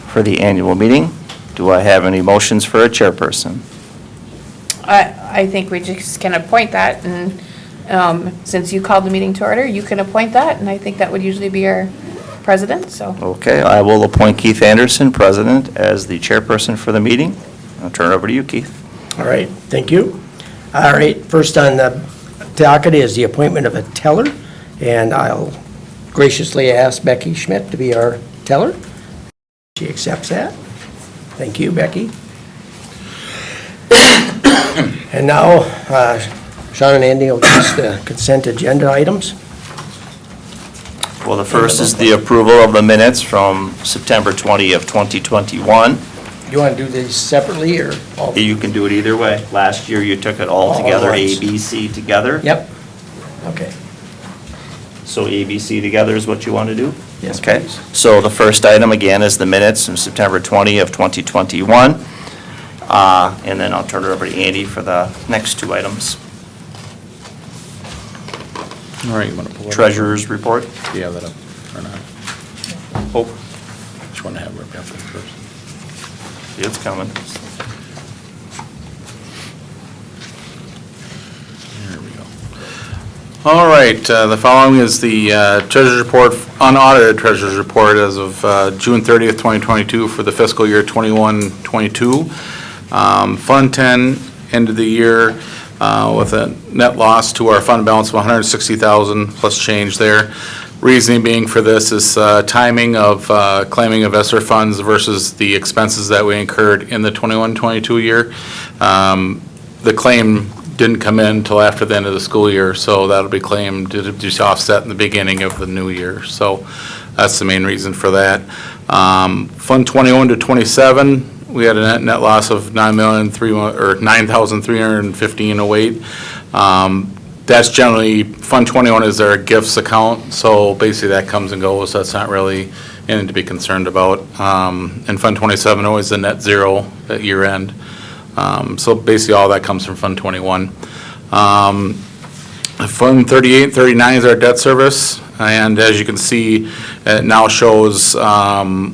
for the annual meeting. Do I have any motions for a chairperson? I think we just can appoint that, and since you called the meeting to order, you can appoint that, and I think that would usually be our president, so. Okay, I will appoint Keith Anderson, president, as the chairperson for the meeting. I'll turn it over to you, Keith. All right, thank you. All right, first on the docket is the appointment of a teller, and I'll graciously ask Becky Schmidt to be our teller. She accepts that. Thank you, Becky. And now, Sean and Andy will discuss the consent agenda items. Well, the first is the approval of the minutes from September 20 of 2021. You want to do these separately or all? You can do it either way. Last year, you took it all All at together, once. A, B, C together. Yep. Okay. So A, B, C together is what you want to do? Yes, Okay. please. So the first item, again, is the minutes from September 20 of 2021. And then I'll turn it over to Andy for the next two items. All right, you want to pull it up? Treasurer's report. Do you have that up or not? Oh, Just want to have it up first. it's coming. There we go. All right, the following is the treasurer's report, unaudited treasurer's report as of June 30th, 2022 for the fiscal year 21-22. Fund 10 ended the year with a net loss to our fund balance of $160,000 plus change there. Reasoning being for this is timing of claiming of ESSER funds versus the expenses that we incurred in the 21-22 year. The claim didn't come in until after the end of the school year, so that'll be claimed to just offset in the beginning of the new year. So that's the main reason for that. Fund 21 to 27. We had a net loss of $9,315.08. That's generally, Fund 21 is our gifts account, so basically that comes and goes, so that's not really anything to be concerned about. And Fund 27 always a net zero at year end. So basically all that comes from Fund 21. Fund 38 and 39 is our debt service, and as you can see, it now shows some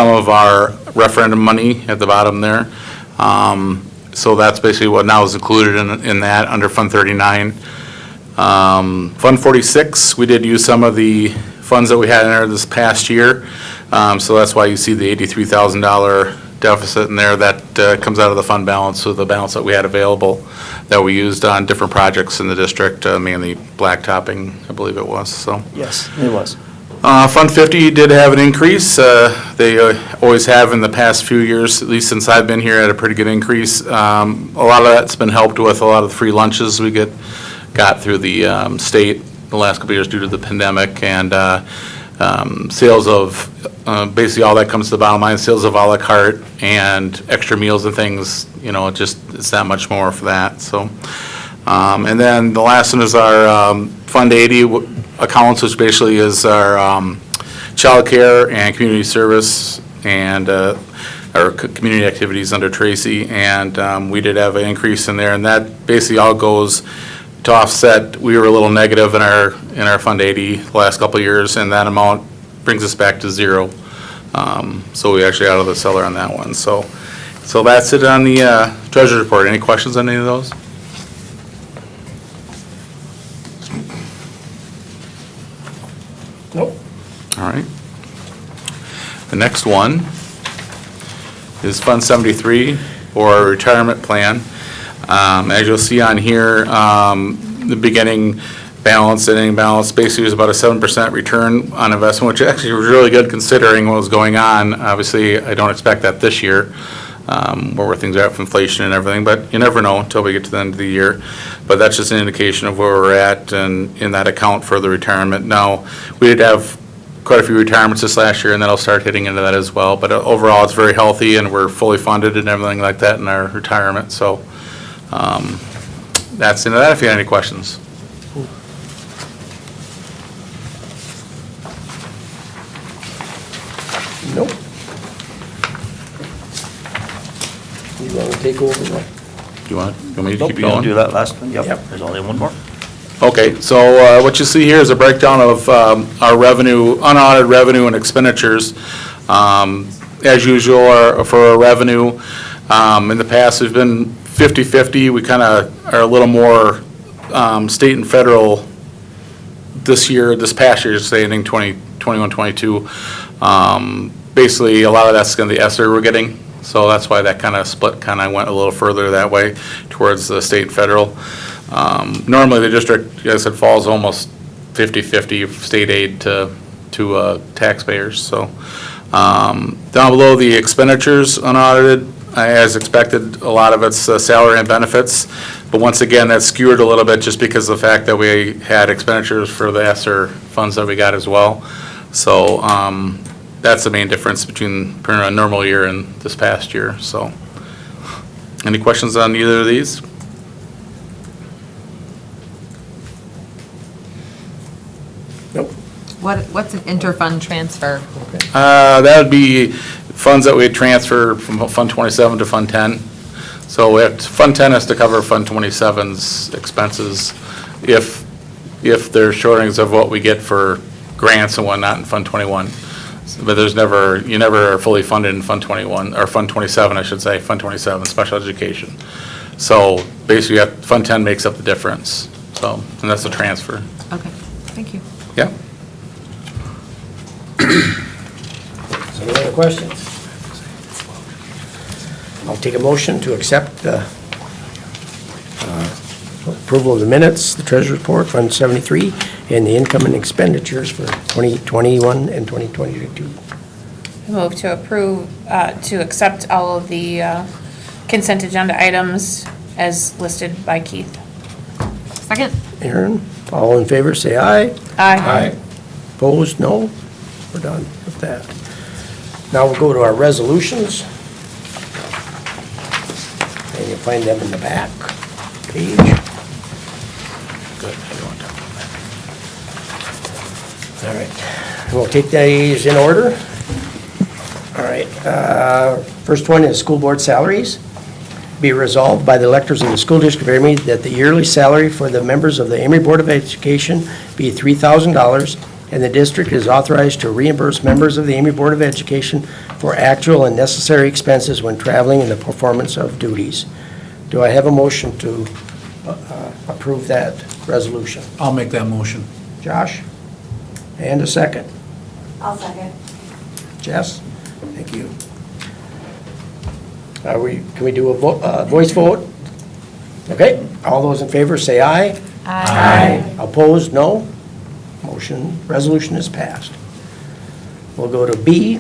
of our referendum money at the bottom there. So that's basically what now is included in that under Fund 39. Fund 46, we did use some of the funds that we had in there this past year. So that's why you see the $83,000 deficit in there. That comes out of the fund balance, so the balance that we had available that we used on different projects in the district, mainly blacktopping, I believe it was, so. Yes, it was. Fund 50 did have an increase. They always have in the past few years, at least since I've been here, had a pretty good increase. A lot of that's been helped with a lot of the free lunches we got through the state the last couple of years due to the pandemic, and sales of, basically all that comes to the bottom line, sales of a la carte and extra meals and things, you know, it's that much more for that, so. And then the last one is our Fund 80 accounts, which basically is our child care and community service and our community activities under Tracy, and we did have an increase in there, and that basically all goes to offset. We were a little negative in our Fund 80 the last couple of years, and that amount brings us back to zero. So we actually out of the cellar on that one. So that's it on the treasurer's report. Any questions on any of those? Nope. All right. The next one is Fund 73, or our retirement plan. As you'll see on here, the beginning balance, ending balance, basically was about a 7% return on investment, which actually was really good considering what was going on. Obviously, I don't expect that this year, where things are at with inflation and everything, but you never know until we get to the end of the year. But that's just an indication of where we're at and in that account for the retirement. Now, we did have quite a few retirements this last year, and that'll start hitting into that as well. But overall, it's very healthy, and we're fully funded and everything like that in our retirement. So that's into that. If you have any questions. Nope. You want to take over that? Do you want me to Nope, keep you want going? to do that last one? Yep, Yep. there's only one more. Okay, so what you see here is a breakdown of our revenue, unaudited revenue and expenditures. as usual, for our revenue. In the past, we've been 50/50. We kind of are a little more state and federal this past year, say, ending 2021, 22. Basically, a lot of that's going to be ESSER we're getting, so that's why that kind of split kind of went a little further that way towards the state and federal. Normally, the district, as I said, falls almost 50/50 state aid to taxpayers, so. Down below, the expenditures unaudited, as expected, a lot of it's salary and benefits, but once again, that's skewed a little bit just because of the fact that we had expenditures for the ESSER funds that we got as well. So that's the main difference between a normal year and this past year, so. Any questions on either of these? Nope. What's an interfund transfer? That would be funds that we transfer from Fund 27 to Fund 10. So we have, Fund 10 has to cover Fund 27's expenses if there's shortings of what we get for grants and whatnot in Fund 21. But you never are fully funded in Fund 21, or Fund 27, I should say, Fund 27, special education. So basically, Fund 10 makes up the difference, so, and that's a transfer. Okay, thank you. Yeah. Any other questions? I'll take a motion to accept the approval of the minutes, the treasurer's report, Fund 73, and the income and expenditures for 2021 and 2022. I move to approve, to accept all of the consent agenda items as listed by Keith. Second? Aaron, all in favor, say aye. Aye. Opposed, no? We're done with that. Now we'll go to our resolutions. And you'll find them in the back page. Good. All right. We'll take these in order. All right. First one is school board salaries. Be resolved by the electors of the school district of Amery that the yearly salary for the members of the Amery Board of Education be $3,000, and the district is authorized to reimburse members of the Amery Board of Education for actual and necessary expenses when traveling in the performance of duties. Do I have a motion to approve that resolution? I'll make that motion. Josh? And a second. I'll second. Jess? Thank you. Can we do a voice vote? Okay, all those in favor say aye. Aye. Opposed, no. Resolution is passed. We'll go to B,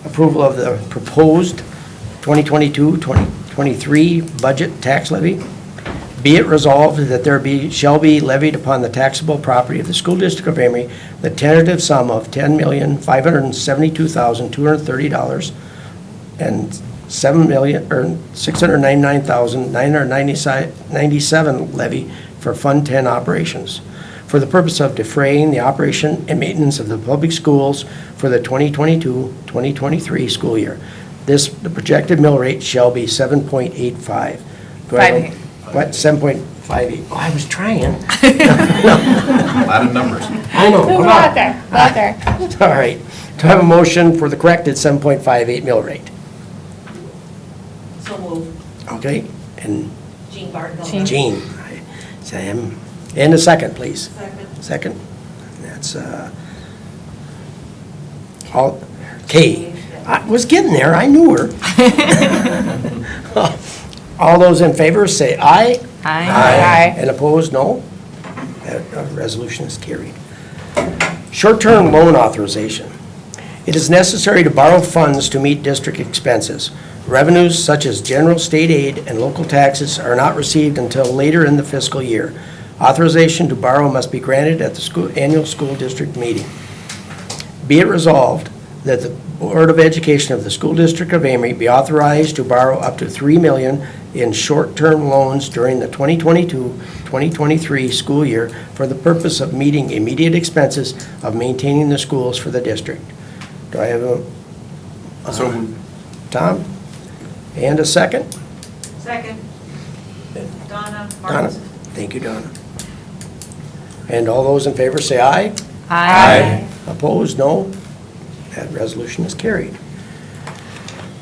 approval of the proposed 2022-2023 budget tax levy. Be it resolved that shall be levied upon the taxable property of the school district of Amery the tentative sum of $10,572,230 and $699,997 levy for Fund 10 operations for the purpose of defraying the operation and maintenance of the public schools for the 2022-2023 school year. The projected mill rate shall be 7.85. Do I have a- 58. What, 7.58? Oh, I was trying. A lot of numbers. I know. Go come out on. there, go out there. All right. Do I have a motion for the corrected 7.58 mill rate? So move. Okay, and Jean Barton. Jean. Sam, and a second, please. Second. Second. That's, Kay. I was getting there, I knew her. All those in favor say aye. Aye. And opposed, no. That resolution is carried. Short-term loan authorization. It is necessary to borrow funds to meet district expenses. Revenues such as general state aid and local taxes are not received until later in the fiscal year. Authorization to borrow must be granted at the annual school district meeting. Be it resolved that the Board of Education of the School District of Amery be authorized to borrow up to $3 million in short-term loans during the 2022-2023 school year for the purpose of meeting immediate expenses of maintaining the schools for the district. Do I have a, Tom? And a second? Second. Donna Donna? Martin. Thank you, Donna. And all those in favor say aye. Aye. Opposed, no. That resolution is carried.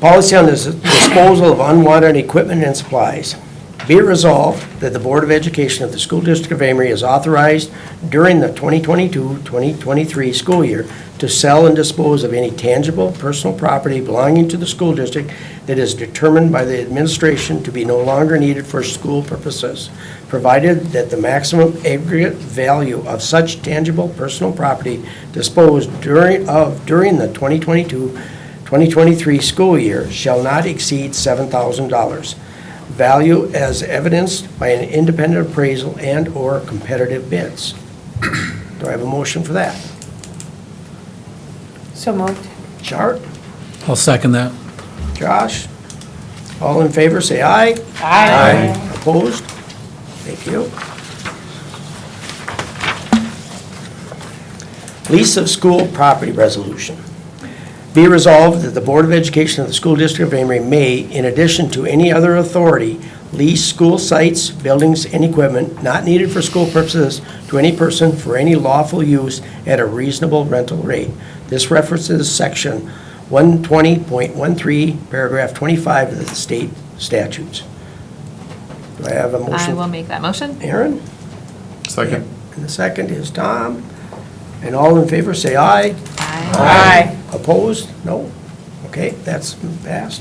Policy on the disposal of unwanted equipment and supplies. Be it resolved that the Board of Education of the School District of Amery is authorized during the 2022-2023 school year to sell and dispose of any tangible personal property belonging to the school district that is determined by the administration to be no longer needed for school purposes, provided that the maximum aggregate value of such tangible personal property disposed during the 2022-2023 school year shall not exceed $7,000. Value as evidenced by an independent appraisal and/or competitive bids. Do I have a motion for that? So moved. Chart? I'll second that. Josh? All in favor, say aye. Aye. Opposed? Thank you. Lease of school property resolution. Be resolved that the Board of Education of the School District of Amery may, in addition to any other authority, lease school sites, buildings, and equipment not needed for school purposes to any person for any lawful use at a reasonable rental rate. This references section 120.13, paragraph 25 of the state statutes. Do I have a motion? I will make that motion. Aaron? Second. And the second is Tom. And all in favor, say aye. Aye. Opposed? No? Okay, that's passed.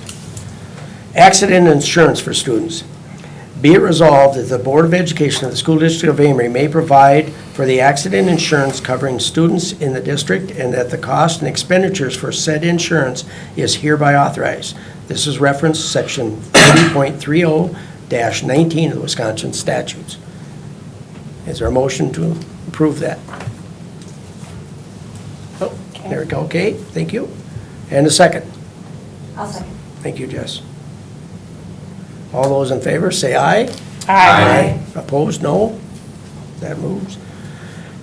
Accident insurance for students. Be it resolved that the Board of Education of the School District of Amery may provide for the accident insurance covering students in the district and that the cost and expenditures for said insurance is hereby authorized. This is referenced section 40.30-19 of the Wisconsin statutes. Is there a motion to approve that? Oh, there we go, okay, thank you. And a second. I'll second. Thank you, Jess. All those in favor, say aye. Aye. Opposed, no? That moves.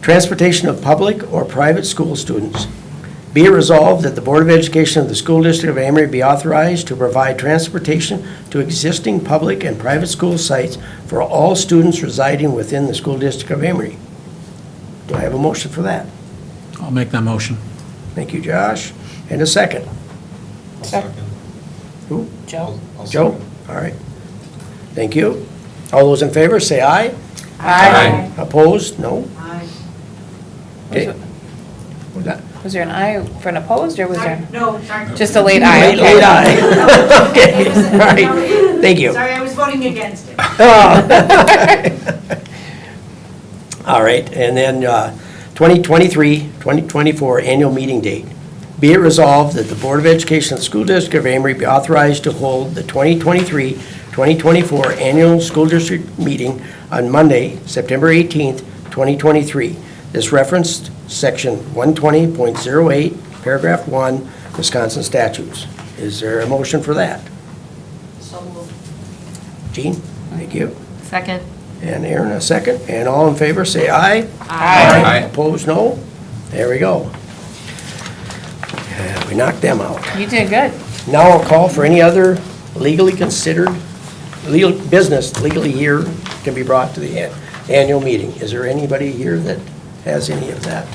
Transportation of public or private school students. Be it resolved that the Board of Education of the School District of Amery be authorized to provide transportation to existing public and private school sites for all students residing within the School District of Amery. Do I have a motion for that? I'll make that motion. Thank you, Josh. And a second. Second. Who? Joe. Joe? All right. Thank you. All those in favor, say aye. Aye. Opposed? No? Aye. Okay. Was that? Was there an aye for an opposed, or was there No, sorry. just a late aye? Late Okay. aye. Okay, all right. Thank you. Sorry, I was voting against it. All right, and then 2023-2024 annual meeting date. Be it resolved that the Board of Education of the School District of Amery be authorized to hold the 2023-2024 annual school district meeting on Monday, September 18th, 2023. This referenced section 120.08, paragraph 1, Wisconsin statutes. Is there a motion for that? So moved. Jean? Thank you. Second. And Aaron, a second. And all in favor, say aye. Aye. Opposed, no? There we go. Yeah, we knocked them out. You did good. Now I'll call for any other legally considered, legal business legally here can be brought to the annual meeting. Is there anybody here that has any of that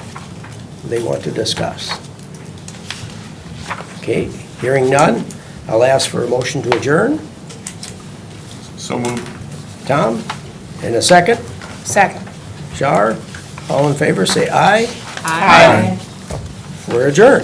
they want to discuss? Okay, hearing none, I'll ask for a motion to adjourn. So moved. Tom, and a second. Second. Shar, all in favor, say aye. Aye. We're adjourned.